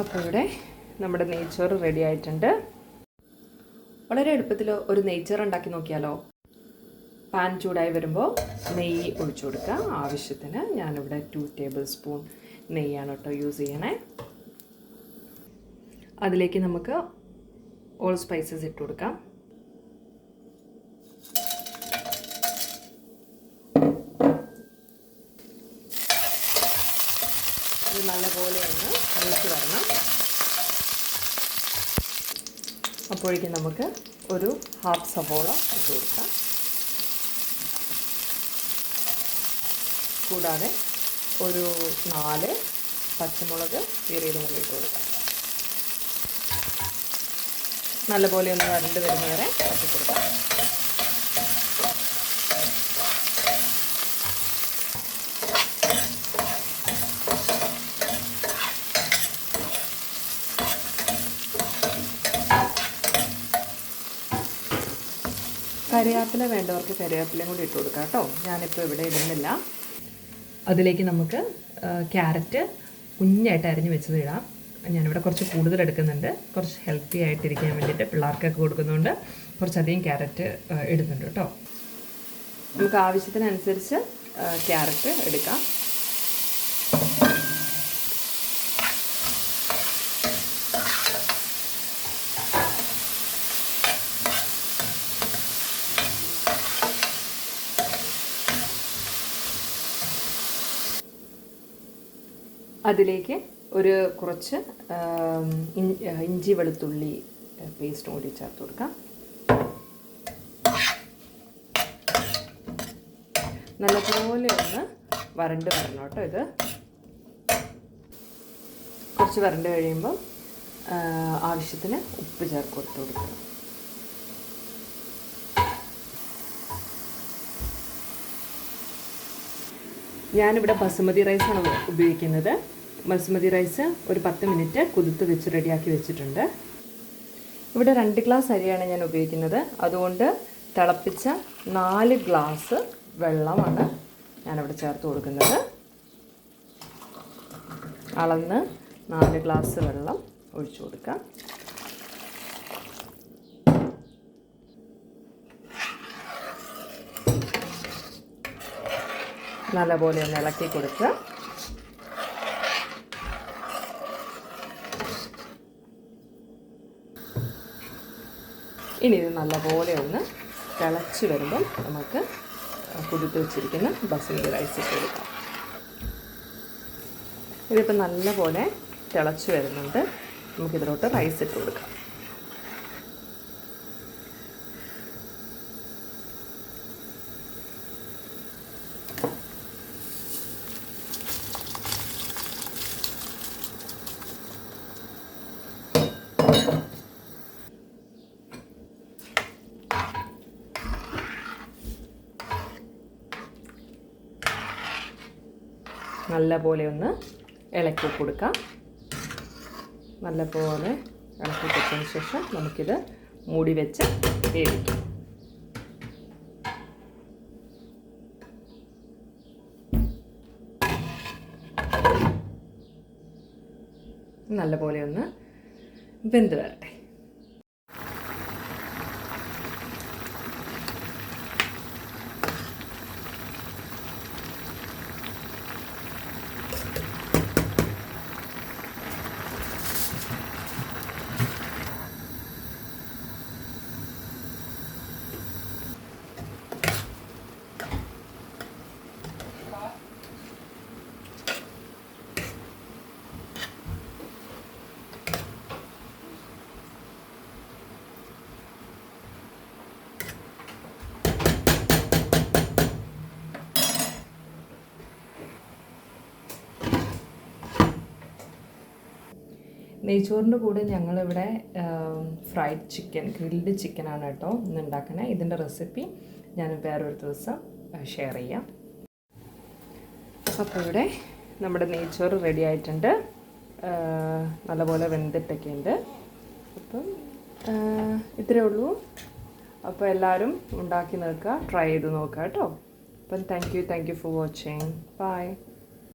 അപ്പോൾ ഇവിടെ നമ്മുടെ നെയ്ച്ചോറ് റെഡി ആയിട്ടുണ്ട്. വളരെ എളുപ്പത്തിൽ ഒരു നെയ്ച്ചോറ് ഉണ്ടാക്കി നോക്കിയാലോ. പാൻ ചൂടായി വരുമ്പോൾ നെയ്യ് ഒഴിച്ചു കൊടുക്കുക. ആവശ്യത്തിന് ഞാനിവിടെ 2 ടേബിൾ സ്പൂൺ നെയ്യാണ് കേട്ടോ യൂസ് ചെയ്യണേ. അതിലേക്ക് നമുക്ക് ഓൾ സ്പൈസസ് ഇട്ട് കൊടുക്കാം. ഇത് നല്ലപോലെ ഒന്ന് മൂത്ത് വരണം. അപ്പോഴേക്കും നമുക്ക് ഒരു ഹാഫ് സവോള ഇട്ട് കൊടുക്കാം. കൂടാതെ ഒരു 4 പച്ചമുളക് കീറിയതും കൂടി ഇട്ട് കൊടുക്കാം. നല്ലപോലെ ഒന്ന് വരണ്ട് വരുന്നവരെ ഇട്ട് കൊടുക്കാം. കറിവേപ്പില വേണ്ടവർക്ക് കറിവേപ്പിലയും കൂടി ഇട്ട് കൊടുക്കാം കേട്ടോ. ഞാനിപ്പോൾ ഇവിടെ ഇടുന്നില്ല. അതിലേക്ക് നമുക്ക് ക്യാരറ്റ് കുഞ്ഞായിട്ട് അരിഞ്ഞ് വെച്ചത് ഇടാം. ഞാനിവിടെ കുറച്ച് കൂടുതൽ എടുക്കുന്നുണ്ട്. കുറച്ച് ഹെൽത്തി ആയിട്ടിരിക്കാൻ വേണ്ടിയിട്ട് പിള്ളേർക്കൊക്കെ കൊടുക്കുന്നതുകൊണ്ട് കുറച്ചധികം ക്യാരറ്റ് ഇടുന്നുണ്ട് കേട്ടോ. നമുക്ക് ആവശ്യത്തിനനുസരിച്ച് ക്യാരറ്റ് എടുക്കാം. അതിലേക്ക് ഒരു കുറച്ച് ഇഞ്ചി വെളുത്തുള്ളി പേസ്റ്റും കൂടി ചേർത്ത് കൊടുക്കാം. നല്ലപോലെ ഒന്ന് വരണ്ട് വരണം കേട്ടോ. ഇത് കുറച്ച് വരണ്ട് കഴിയുമ്പോൾ ആവശ്യത്തിന് ഉപ്പ് ചേർത്ത് കൊടുക്കണം. ഞാനിവിടെ ബസുമതി റൈസാണ് ഉപയോഗിക്കുന്നത്. ബസുമതി റൈസ് ഒരു 10 മിനിറ്റ് കുതിർത്ത് വെച്ച് റെഡിയാക്കി വെച്ചിട്ടുണ്ട്. ഇവിടെ 2 ഗ്ലാസ് അരിയാണ് ഞാൻ ഉപയോഗിക്കുന്നത്. അതുകൊണ്ട് തിളപ്പിച്ച 4 ഗ്ലാസ് വെള്ളമാണ് ഞാനിവിടെ ചേർത്ത് കൊടുക്കുന്നത്. അളന്ന് 4 ഗ്ലാസ് വെള്ളം ഒഴിച്ചു കൊടുക്കാം. നല്ലപോലെ ഒന്ന് ഇളക്കി കൊടുക്കുക. ഇനി ഇത് നല്ലപോലെ ഒന്ന് തിളച്ച് വരുമ്പം നമുക്ക് കുതിർത്ത് വെച്ചിരിക്കുന്ന ബസുമതി റൈസ് ഇട്ട് കൊടുക്കാം. ഇതിപ്പോൾ നല്ലപോലെ തിളച്ച് വരുന്നുണ്ട്. നമുക്കിതിലോട്ട് റൈസ് ഇട്ട് കൊടുക്കാം. നല്ലപോലെ ഒന്ന് ഇളക്കി കൊടുക്കാം. നല്ലപോലെ ഇളക്കി കൊടുത്തതിന് ശേഷം നമുക്കിത് മൂടി വെച്ച് വേവിക്കാം. നല്ലപോലെ ഒന്ന് വെന്ത് വരട്ടെ. നെയ്ച്ചോറിൻ്റെ കൂടെ ഞങ്ങളിവിടെ ഫ്രൈഡ് ചിക്കൻ, ഗ്രിൽഡ് ചിക്കനാണ് കേട്ടോ ഇന്ന് ഉണ്ടാക്കണേ. ഇതിൻ്റെ റെസിപ്പി ഞാൻ വേറൊരു ദിവസം ഷെയർ ചെയ്യാം. അപ്പോൾ ഇവിടെ നമ്മുടെ നെയ്ച്ചോറ് റെഡി ആയിട്ടുണ്ട്. നല്ലപോലെ വെന്തിട്ടൊക്കെ ഉണ്ട്. അപ്പം ഇത്രയേ ഉള്ളൂ. അപ്പോൾ എല്ലാവരും ഉണ്ടാക്കി നോക്കുക, ട്രൈ ചെയ്ത് നോക്കുക കേട്ടോ. അപ്പം thank you for watching. By.